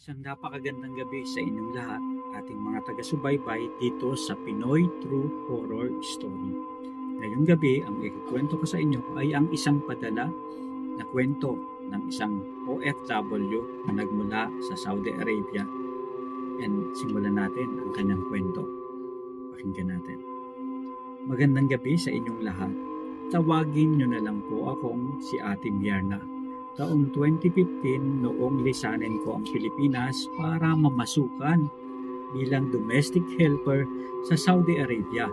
Isang napakagandang gabi sa inyong lahat, ating mga taga-subaybay dito sa Pinoy True Horror Story. Ngayong gabi, ang ikikwento ko sa inyo ay ang isang padala na kwento ng isang OFW na nagmula sa Saudi Arabia. And simulan natin ang kanyang kwento. Pakinggan natin. Magandang gabi sa inyong lahat. Tawagin nyo na lang po akong si Ate Mierna. Taong 2015 noong lisanin ko ang Pilipinas para mamasukan bilang domestic helper sa Saudi Arabia.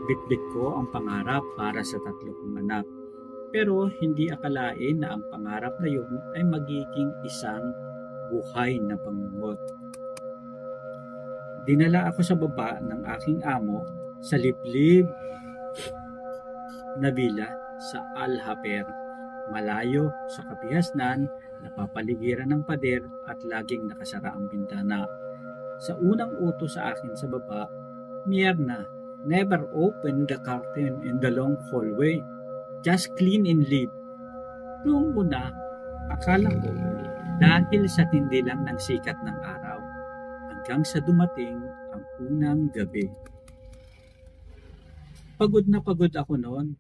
Bitbit ko ang pangarap para sa 3 kong anak. Pero hindi akalain na ang pangarap na yun ay magiging isang buhay na pangungot. Dinala ako sa baba ng aking amo sa liblib na villa sa Al-Haper. Malayo sa kabihasnan, napapaligiran ng pader at laging nakasara ang bintana. Sa unang utos sa akin sa baba, Mierna, never open the curtain in the long hallway. Just clean and leave. Noong una, akala ko dahil sa tindi lang ng sikat ng araw, hanggang sa dumating ang unang gabi. Pagod na pagod ako noon.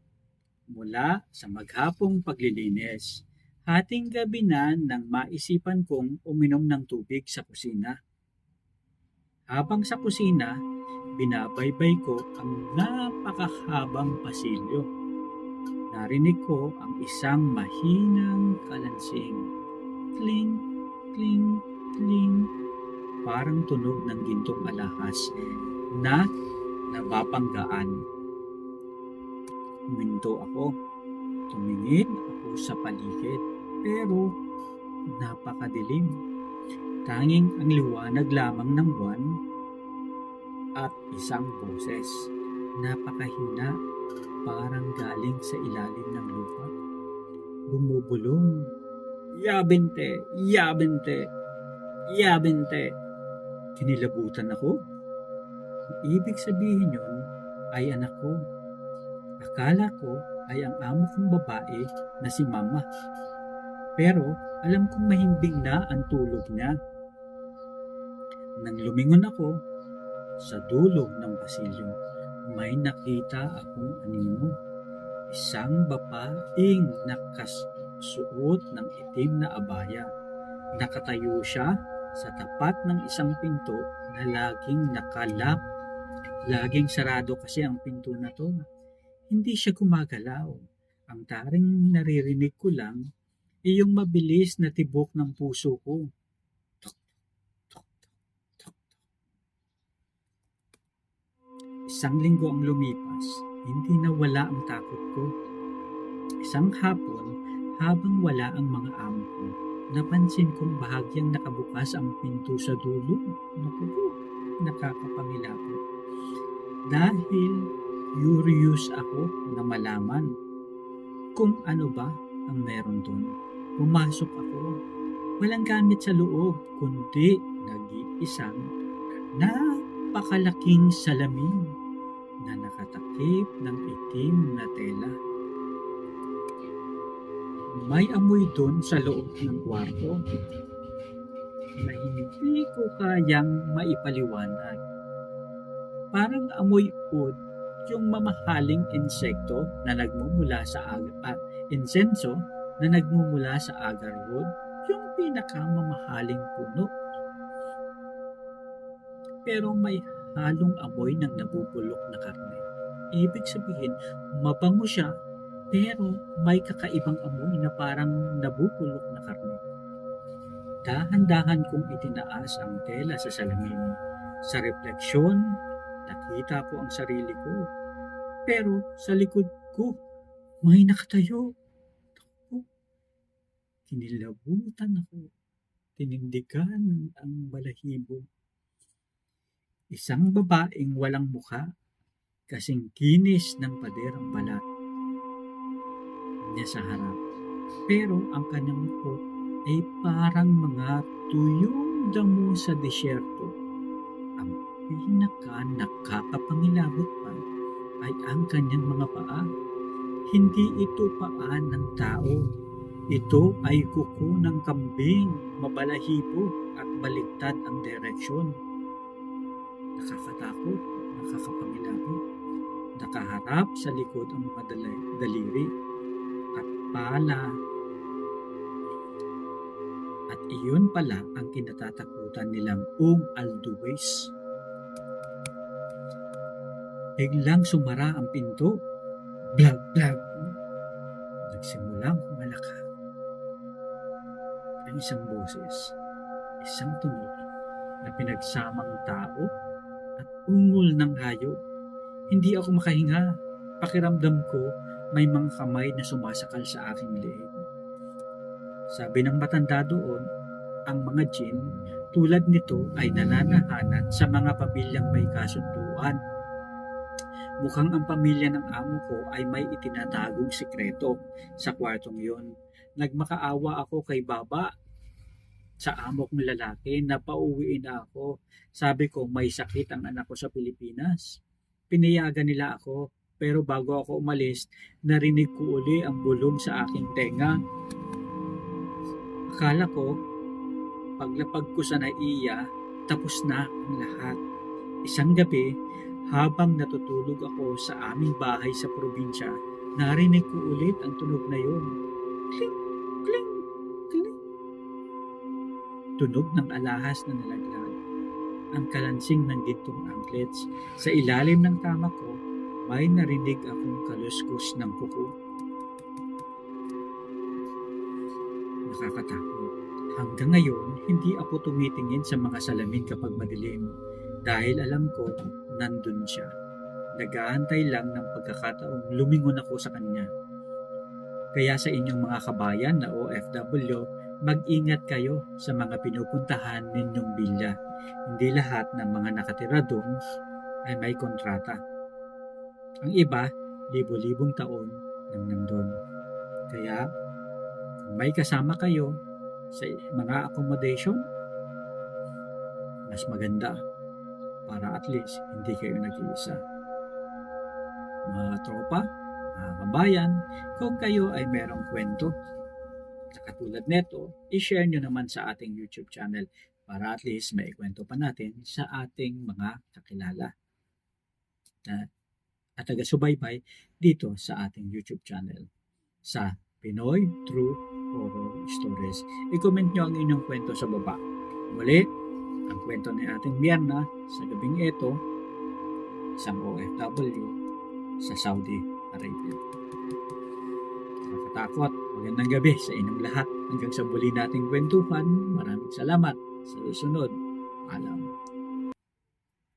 Mula sa maghapong paglilinis, hating gabi na nang maisipan kong uminom ng tubig sa kusina. Habang sa kusina, binabaybay ko ang napakahabang pasilyo. Narinig ko ang isang mahinang kalansing. Kling, kling, kling. Parang tunog ng gintong alahas na nababanggaan. Huminto ako. Tumingin ako sa paligid. Pero napakadilim. Tanging ang liwanag lamang ng buwan at isang boses. Napakahina, parang galing sa ilalim ng lupa. Bumubulong. Yabinte! Yabinte! Yabinte! Kinilabutan ako. Ang ibig sabihin yun ay anak ko. Akala ko ay ang amo kong babae na si Mama. Pero alam kong mahimbing na ang tulog niya. Nang lumingon ako sa dulo ng pasilyo, may nakita akong anino. Isang babaeng nakasuot ng itim na abaya. Nakatayo siya sa tapat ng isang pinto na laging nakalak. Laging sarado kasi ang pinto na to. Hindi siya gumagalaw. Ang taring naririnig ko lang ay yung mabilis na tibok ng puso ko. Tok, tok, tok, tok. Isang linggo ang lumipas, hindi nawala ang takot ko. Isang hapon, habang wala ang mga amo ko, napansin kong bahagyang nakabukas ang pinto sa dulo. Naku, nakakapangilabot. Dahil curious ako na malaman kung ano ba ang meron doon. Pumasok ako. Walang gamit sa loob, kundi nag-iisang napakalaking salamin na nakatakip ng itim na tela. May amoy doon sa loob ng kwarto na hindi ko kayang maipaliwanag. Parang amoy oud, yung mamahaling insekto na nagmumula sa insenso na nagmumula sa agarwood, yung pinakamamahaling puno. Pero may halong amoy ng nabubulok na karne. Ibig sabihin, mabango siya, pero may kakaibang amoy na parang nabubulok na karne. Dahan-dahan kong itinaas ang tela sa salamin. Sa refleksyon, nakita ko ang sarili ko. Pero sa likod ko, may nakatayo. Ako, kinilabutan ako. Tinindigan ang balahibo. Isang babaeng walang mukha, kasing kinis ng pader ang balat niya sa harap. Pero ang kanyang mukha ay parang mga tuyong damo sa disyerto. Ang pinaka nakakapangilabot pa ay ang kanyang mga paa. Hindi ito paa ng tao, Ito ay kuko ng kambing, mabalahibo at baliktad ang direksyon. Nakakatakot, nakakapangilabot. Nakaharap sa likod ang mga daliri at pala. At iyon pala ang kinatatakutan nilang always. Biglang sumara ang pinto. Blag, blag. Nagsimulang humalakad. Ang isang boses, isang tunog na pinagsamang tao at ungol ng hayop. Hindi ako makahinga. Pakiramdam ko may mga kamay na sumasakal sa aking leeg. Sabi ng matanda doon, ang mga jinn tulad nito ay nananahanat sa mga pamilyang may kasunduan. Mukhang ang pamilya ng amo ko ay may itinatagong sikreto sa kwartong yon. Nagmakaawa ako kay Baba sa amo kong lalaki na pauwiin na ako. Sabi ko may sakit ang anak ko sa Pilipinas. Pinayagan nila ako, pero bago ako umalis, narinig ko uli ang bulong sa aking tenga. Akala ko, paglapag ko sa naiya, tapos na ang lahat. Isang gabi, habang natutulog ako sa aming bahay sa probinsya, narinig ko ulit ang tunog na yun. Kling, kling, kling. Tunog ng alahas na nalaglag. Ang kalansing ng gintong anklets. Sa ilalim ng kama ko, may narinig akong kaluskos ng kuko. Nakakatakot. Hanggang ngayon, hindi ako tumitingin sa mga salamin kapag madilim dahil alam ko nandun siya. Nag-aantay lang ng pagkakataong lumingon ako sa kanya. Kaya sa inyong mga kabayan na OFW, mag-ingat kayo sa mga pinupuntahan ninyong bilya. Hindi lahat ng mga nakatira doon ay may kontrata. Ang iba, libo-libong taon nang nandun. Kaya, kung may kasama kayo sa mga accommodation, mas maganda para at least hindi kayo nag-iisa. Mga tropa, mga kabayan, kung kayo ay merong kwento na katulad neto, i-share nyo naman sa ating YouTube channel para at least may kwento pa natin sa ating mga kakilala at taga-subaybay dito sa ating YouTube channel sa Pinoy True Horror Stories. I-comment nyo ang inyong kwento sa baba. Muli, ang kwento ni ating Mierna sa gabing ito, isang OFW sa Saudi Arabia. Nakakatakot. Magandang gabi sa inyong lahat. Hanggang sa muli nating kwentuhan. Maraming salamat. Sa susunod, alam.